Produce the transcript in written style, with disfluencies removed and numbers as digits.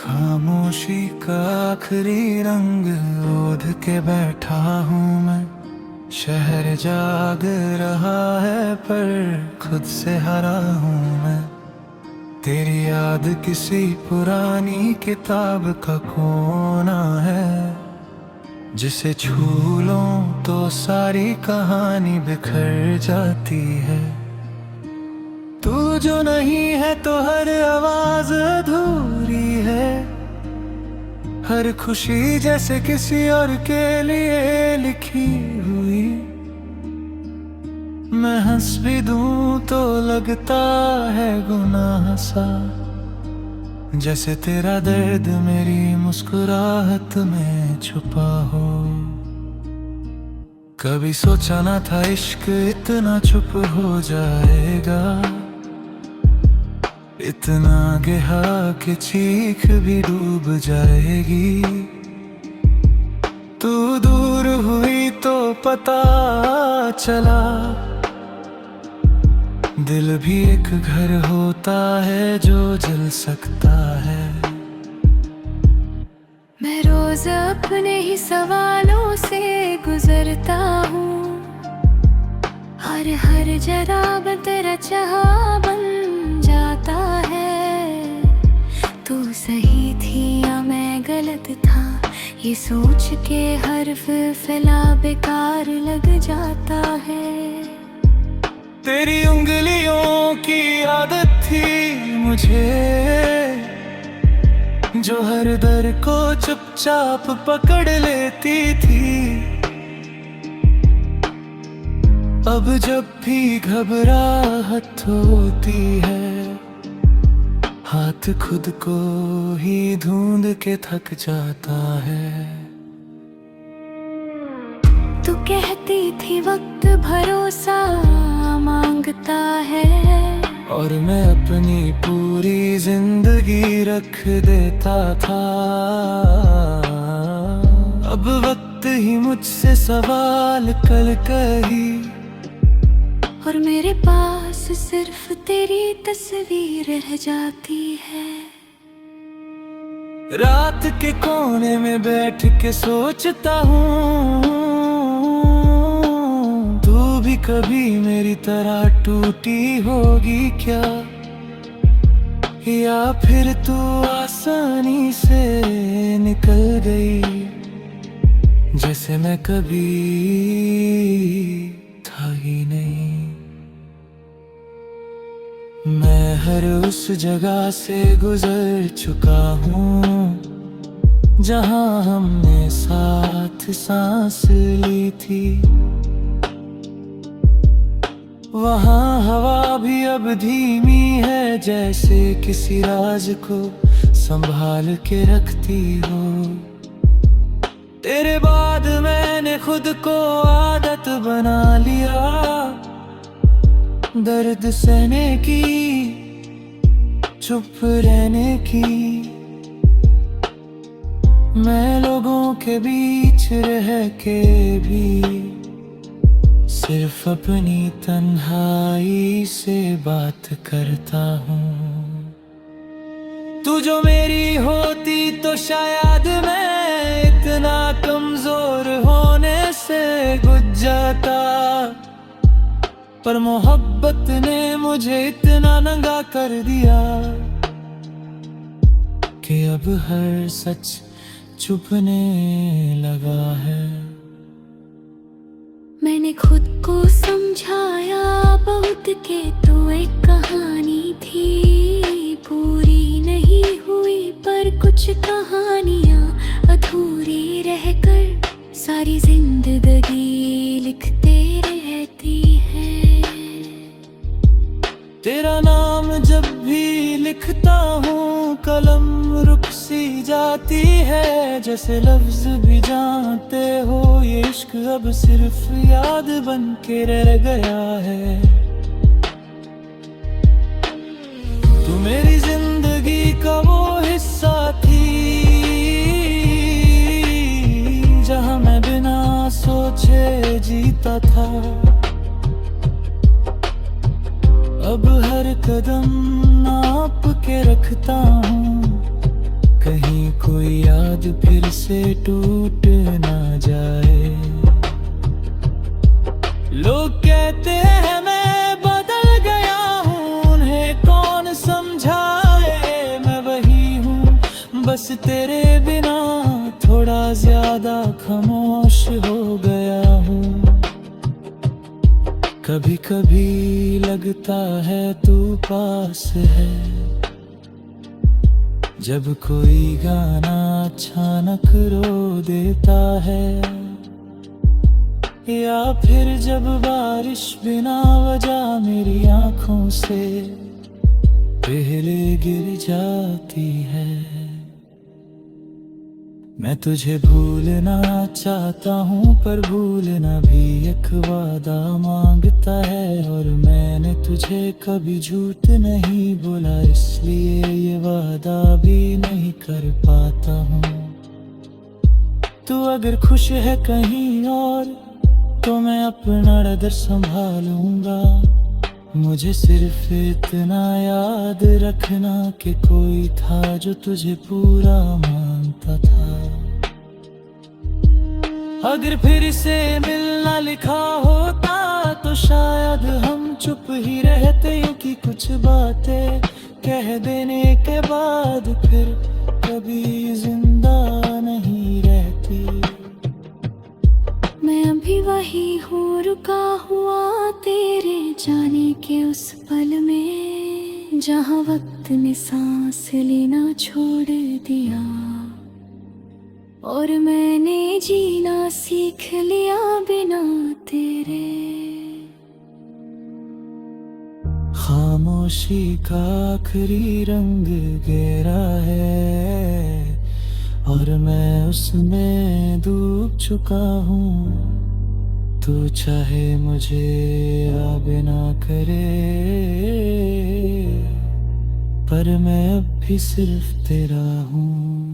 खामोशी का आखिरी रंग ओढ़ के बैठा हूँ मैं। शहर जाग रहा है पर खुद से हरा हूँ मैं। तेरी याद किसी पुरानी किताब का कोना है, जिसे छू लूं तो सारी कहानी बिखर जाती है। तू जो नहीं है तो हर आवाज अधूरी है। हर खुशी जैसे किसी और के लिए लिखी हुई। मैं हंस भी दूं तो लगता है गुनाह सा, जैसे तेरा दर्द मेरी मुस्कुराहट में छुपा हो। कभी सोचा ना था इश्क इतना चुप हो जाएगा, इतना गहरा कि चीख भी डूब जाएगी। तू दूर हुई तो पता चला, दिल भी एक घर होता है जो जल सकता है। मैं रोज अपने ही सवालों से गुजरता हूँ। हर जरा तेरा चाहा बन जाता है। तू सही थी या मैं गलत था, ये सोच के हर फैसला बेकार लग जाता है। तेरी उंगलियों की आदत थी मुझे, जो हर दर को चुपचाप पकड़ लेती थी। अब जब भी घबराहट होती है, हाथ खुद को ही ढूंढ के थक जाता है। तू कहती थी वक्त भरोसा मांगता है, और मैं अपनी पूरी जिंदगी रख देता था। अब वक्त ही मुझसे सवाल कल कही, और मेरे पास सिर्फ तेरी तस्वीर रह जाती है। रात के कोने में बैठ के सोचता हूँ, तू भी कभी मेरी तरह टूटी होगी क्या, या फिर तू आसानी से निकल गई, जैसे मैं कभी था ही नहीं। मैं हर उस जगह से गुजर चुका हूँ, जहाँ हमने साथ सांस ली थी। वहाँ हवा भी अब धीमी है, जैसे किसी राज को संभाल के रखती हो। तेरे बाद मैंने खुद को आदत बना लिया, दर्द सहने की, चुप रहने की। मैं लोगों के बीच रह के भी सिर्फ अपनी तन्हाई से बात करता हूँ। तू जो मेरी होती तो शायद मैं इतना कमजोर होने से गुज जाता, पर मोहब्बत ने मुझे इतना नंगा कर दिया कि अब हर सच छुपने लगा है। मैंने खुद को समझाया बहुत के तू एक कहानी थी, पूरी नहीं हुई पर कुछ कहानियां अधूरी रहकर सारी जिंदगी लिखते रहती है। तेरा नाम जब भी लिखता हूँ कलम रुक सी जाती है, जैसे लफ्ज भी जानते हो ये इश्क अब सिर्फ याद बन के रह गया है। तू मेरी जिंदगी का वो हिस्सा थी, जहाँ मैं बिना सोचे जीता था। अब हर कदम नाप के रखता हूँ, कहीं कोई याद फिर से टूट ना जाए। लोग कहते हैं मैं बदल गया हूँ, उन्हें कौन समझाए। मैं वही हूँ बस तेरे बिना थोड़ा ज्यादा खामोश हो गया हूँ। कभी कभी लगता है तू पास है, जब कोई गाना अचानक रो देता है, या फिर जब बारिश बिना वजह मेरी आंखों से पहले गिर जाती है। मैं तुझे भूलना चाहता हूँ पर भूलना भी एक वादा मांगता है, और मैंने तुझे कभी झूठ नहीं बोला, इसलिए ये वादा भी नहीं कर पाता हूँ। तू अगर खुश है कहीं और तो मैं अपना डर संभालूंगा। मुझे सिर्फ इतना याद रखना कि कोई था जो तुझे पूरा मानता था। अगर फिर से मिलना लिखा होता तो शायद हम चुप ही रहते, कि कुछ बातें कह देने के बाद फिर कभी जिंदा नहीं रहती। मैं अभी वही हूँ रुका हुआ तेरे जाने के उस पल में, जहाँ वक्त ने सांस लेना छोड़ दिया, और मैंने जीना सीख लिया बिना तेरे। खामोशी का आखिरी रंग गहरा है, और मैं उसमें डूब चुका हूँ। तू चाहे मुझे याद ना करे, पर मैं अब भी सिर्फ तेरा हूँ।